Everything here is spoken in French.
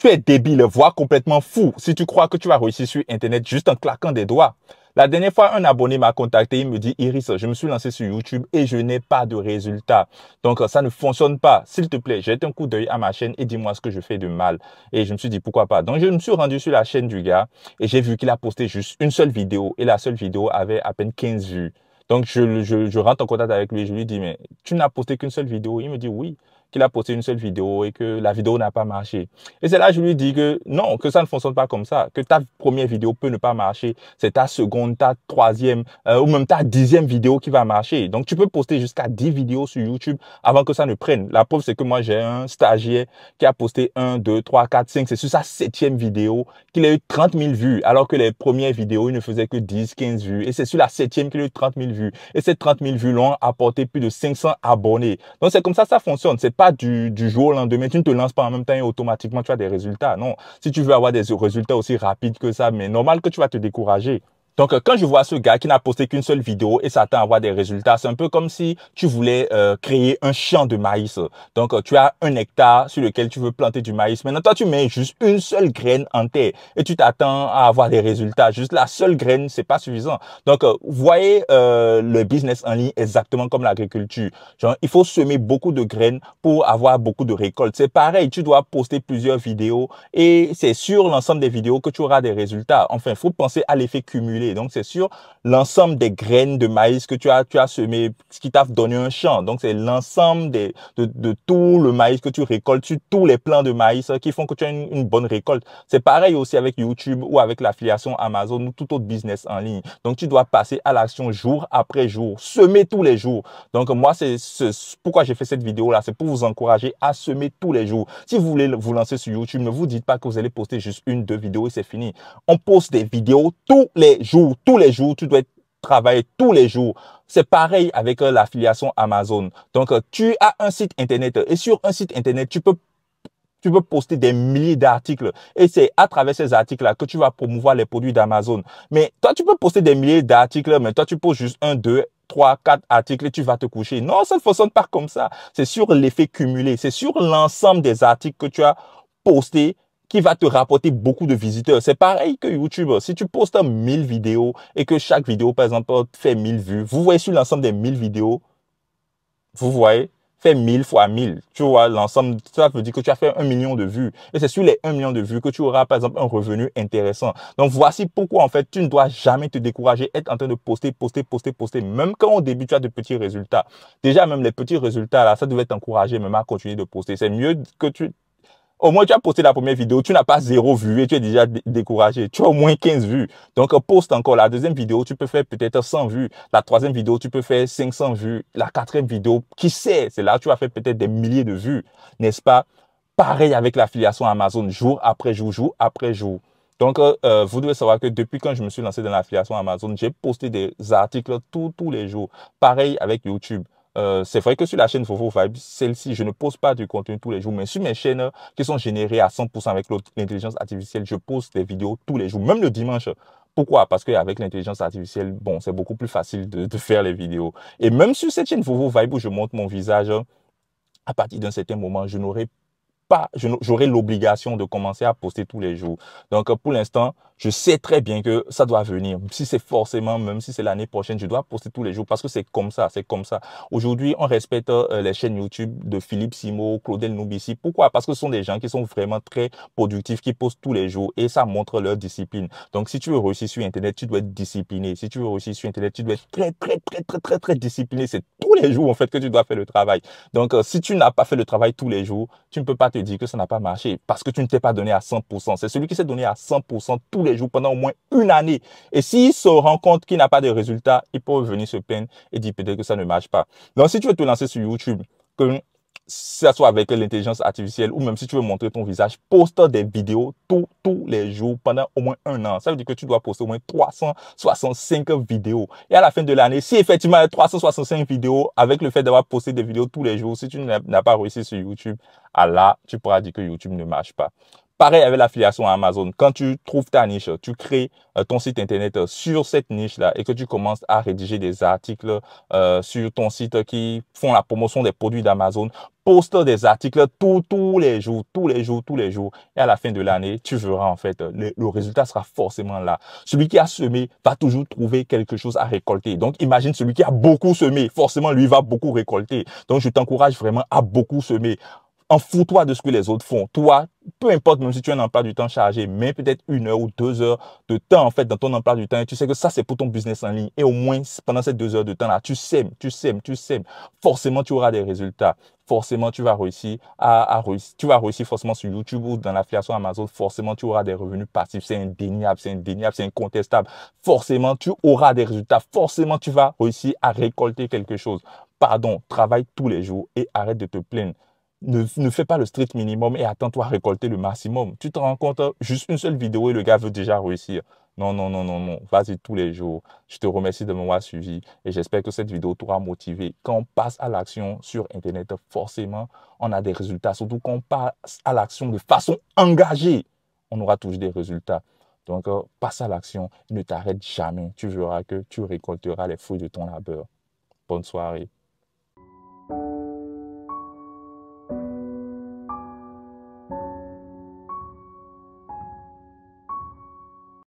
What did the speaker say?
Tu es débile, voire complètement fou si tu crois que tu vas réussir sur Internet juste en claquant des doigts. La dernière fois, un abonné m'a contacté, il me dit, Iris, je me suis lancé sur YouTube et je n'ai pas de résultat. Donc, ça ne fonctionne pas. S'il te plaît, jette un coup d'œil à ma chaîne et dis-moi ce que je fais de mal. Et je me suis dit, pourquoi pas. Donc, je me suis rendu sur la chaîne du gars et j'ai vu qu'il a posté juste une seule vidéo et la seule vidéo avait à peine 15 vues. Donc, je rentre en contact avec lui et je lui dis, mais tu n'as posté qu'une seule vidéo? Il me dit, oui, qu'il a posté une seule vidéo et que la vidéo n'a pas marché. Et c'est là que je lui dis que non, que ça ne fonctionne pas comme ça, que ta première vidéo peut ne pas marcher, c'est ta seconde, ta troisième ou même ta 10e vidéo qui va marcher. Donc tu peux poster jusqu'à 10 vidéos sur YouTube avant que ça ne prenne. La preuve, c'est que moi j'ai un stagiaire qui a posté 1, 2, 3, 4, 5, c'est sur sa 7e vidéo qu'il a eu 30 000 vues, alors que les premières vidéos, il ne faisait que 10, 15 vues. Et c'est sur la 7e qu'il a eu 30 000 vues. Et ces 30 000 vues l'ont apporté plus de 500 abonnés. Donc c'est comme ça fonctionne. C'est pas du jour au lendemain. Tu ne te lances pas en même temps et automatiquement tu as des résultats. Non. Si tu veux avoir des résultats aussi rapides que ça, mais normal que tu vas te décourager. Donc, quand je vois ce gars qui n'a posté qu'une seule vidéo et s'attend à avoir des résultats, c'est un peu comme si tu voulais créer un champ de maïs. Donc, tu as 1 hectare sur lequel tu veux planter du maïs. Maintenant, toi, tu mets juste une seule graine en terre et tu t'attends à avoir des résultats. Juste la seule graine, c'est pas suffisant. Donc, voyez le business en ligne exactement comme l'agriculture. Genre, il faut semer beaucoup de graines pour avoir beaucoup de récoltes. C'est pareil, tu dois poster plusieurs vidéos et c'est sur l'ensemble des vidéos que tu auras des résultats. Enfin, il faut penser à l'effet cumulé. Donc, c'est sur l'ensemble des graines de maïs que tu as semé, ce qui t'a donné un champ. Donc, c'est l'ensemble de tout le maïs que tu récoltes sur tous les plants de maïs qui font que tu as une bonne récolte. C'est pareil aussi avec YouTube ou avec l'affiliation Amazon ou tout autre business en ligne. Donc, tu dois passer à l'action jour après jour, semer tous les jours. Donc, moi, c'est pourquoi j'ai fait cette vidéo-là. C'est pour vous encourager à semer tous les jours. Si vous voulez vous lancer sur YouTube, ne vous dites pas que vous allez poster juste 1, 2 vidéos et c'est fini. On poste des vidéos tous les jours. Tous les jours, tu dois travailler tous les jours. C'est pareil avec l'affiliation Amazon. Donc, tu as un site Internet et sur un site Internet, tu peux poster des milliers d'articles et c'est à travers ces articles-là que tu vas promouvoir les produits d'Amazon. Mais toi, tu peux poster des milliers d'articles, mais toi, tu postes juste 1, 2, 3, 4 articles et tu vas te coucher. Non, ça ne fonctionne pas comme ça. C'est sur l'effet cumulé. C'est sur l'ensemble des articles que tu as postés qui va te rapporter beaucoup de visiteurs. C'est pareil que YouTube. Si tu postes 1000 vidéos et que chaque vidéo, par exemple, fait 1000 vues, vous voyez sur l'ensemble des 1000 vidéos, vous voyez, fait 1000 fois 1000. Tu vois, l'ensemble, ça veut dire que tu as fait 1 million de vues. Et c'est sur les 1 million de vues que tu auras, par exemple, un revenu intéressant. Donc, voici pourquoi, en fait, tu ne dois jamais te décourager, être en train de poster, poster, poster, poster. Même quand au début, tu as de petits résultats. Déjà, même les petits résultats, là, ça devait t'encourager même à continuer de poster. C'est mieux que au moins, tu as posté la première vidéo, tu n'as pas 0 vue et tu es déjà découragé. Tu as au moins 15 vues. Donc, poste encore. La deuxième vidéo, tu peux faire peut-être 100 vues. La troisième vidéo, tu peux faire 500 vues. La quatrième vidéo, qui sait, c'est là où tu vas faire peut-être des milliers de vues, n'est-ce pas? Pareil avec l'affiliation Amazon, jour après jour, jour après jour. Donc, vous devez savoir que depuis quand je me suis lancé dans l'affiliation Amazon, j'ai posté des articles tous les jours. Pareil avec YouTube. C'est vrai que sur la chaîne Fofo Vibes, celle-ci, je ne poste pas du contenu tous les jours, mais sur mes chaînes qui sont générées à 100% avec l'intelligence artificielle, je poste des vidéos tous les jours, même le dimanche. Pourquoi? Parce qu'avec l'intelligence artificielle, bon, c'est beaucoup plus facile de faire les vidéos. Et même sur cette chaîne Fofo Vibes où je montre mon visage, à partir d'un certain moment, je n'aurai pas, j'aurai l'obligation de commencer à poster tous les jours. Donc, pour l'instant, je sais très bien que ça doit venir. Si c'est forcément, même si c'est l'année prochaine, je dois poster tous les jours parce que c'est comme ça, c'est comme ça. Aujourd'hui, on respecte les chaînes YouTube de Philippe Simo, Claudel Noubissi. Pourquoi? Parce que ce sont des gens qui sont vraiment très productifs, qui postent tous les jours et ça montre leur discipline. Donc, si tu veux réussir sur Internet, tu dois être discipliné. Si tu veux réussir sur Internet, tu dois être très discipliné. C'est tous les jours, en fait, que tu dois faire le travail. Donc, si tu n'as pas fait le travail tous les jours, tu ne peux pas te dire que ça n'a pas marché parce que tu ne t'es pas donné à 100%. C'est celui qui s'est donné à 100% tous les jours pendant au moins une année. Et s'il se rend compte qu'il n'a pas de résultats, il peut venir se plaindre et dire peut-être que ça ne marche pas. Donc, si tu veux te lancer sur YouTube, que ça soit avec l'intelligence artificielle ou même si tu veux montrer ton visage, poste des vidéos tous les jours pendant au moins un an. Ça veut dire que tu dois poster au moins 365 vidéos. Et à la fin de l'année, si effectivement il y a 365 vidéos, avec le fait d'avoir posté des vidéos tous les jours, si tu n'as pas réussi sur YouTube, là, tu pourras dire que YouTube ne marche pas. Pareil avec l'affiliation à Amazon. Quand tu trouves ta niche, tu crées ton site internet sur cette niche-là et que tu commences à rédiger des articles sur ton site qui font la promotion des produits d'Amazon, poste des articles tous les jours, tous les jours, tous les jours. Et à la fin de l'année, tu verras en fait, le résultat sera forcément là. Celui qui a semé va toujours trouver quelque chose à récolter. Donc, imagine celui qui a beaucoup semé, forcément, lui va beaucoup récolter. Donc, je t'encourage vraiment à beaucoup semer. En fous-toi de ce que les autres font. Toi, peu importe, même si tu as un emploi du temps chargé, mais peut-être 1 heure ou 2 heures de temps, en fait, dans ton emploi du temps, et tu sais que ça, c'est pour ton business en ligne. Et au moins, pendant ces 2 heures de temps-là, tu sèmes, tu sèmes, tu sèmes. Forcément, tu auras des résultats. Forcément, tu vas réussir tu vas réussir forcément sur YouTube ou dans l'affiliation Amazon. Forcément, tu auras des revenus passifs. C'est indéniable, c'est indéniable, c'est incontestable. Forcément, tu auras des résultats. Forcément, tu vas réussir à récolter quelque chose. Pardon, travaille tous les jours et arrête de te plaindre. Ne fais pas le strict minimum et attends-toi à récolter le maximum. Tu te rends compte, juste une seule vidéo et le gars veut déjà réussir. Non, non, non, non, non. Vas-y tous les jours. Je te remercie de m'avoir suivi et j'espère que cette vidéo t'aura motivé. Quand on passe à l'action sur Internet, forcément, on a des résultats. Surtout quand on passe à l'action de façon engagée, on aura toujours des résultats. Donc, passe à l'action. Ne t'arrête jamais. Tu verras que tu récolteras les fruits de ton labeur. Bonne soirée.